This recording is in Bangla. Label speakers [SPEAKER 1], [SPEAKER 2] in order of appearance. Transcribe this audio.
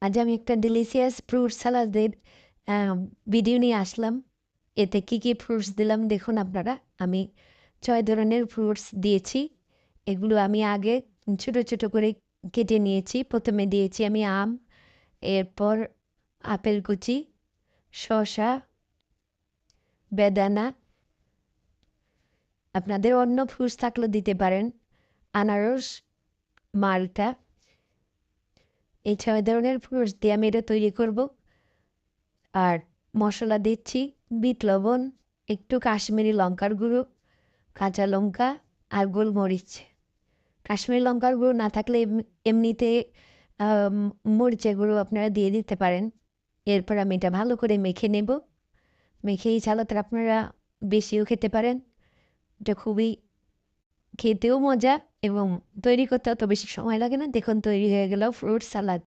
[SPEAKER 1] আজ আমি একটা ডিলিশিয়াস ফ্রুট সালাদের ভিডিও নিয়ে আসলাম। এতে কি কি ফ্রুটস দিলাম দেখুন আপনারা। আমি 6 ধরনের ফ্রুটস দিয়েছি। এগুলো আমি আগে ছোট ছোট করে কেটে নিয়েছি। প্রথমে দিয়েছি আমি আম, এরপর আপেল কুচি, শসা, বেদানা, আপনাদের অন্য ফ্রুটস থাকলেও দিতে পারেন, আনারস, মালটা। এই 6 ধরনের ফ্রুটস দিয়ে আমি এটা তৈরি করব। আর মশলা দিচ্ছি বিট লবণ, একটু কাশ্মীরি লঙ্কার গুঁড়ো, কাঁচা লঙ্কা আর গোলমরিচ। কাশ্মীরি লঙ্কার গুঁড়ো না থাকলে এমনিতে মরিচের গুঁড়ো আপনারা দিয়ে দিতে পারেন। এরপর আমি এটা ভালো করে মেখে নেব। মেখে এই সালাদটা আপনারা বেশিও খেতে পারেন। এটা খুবই খেতেও মজা এবং তৈরি করতে অত বেশি সময় লাগে না। দেখুন তৈরি হয়ে গেল ফ্রুট সালাদ।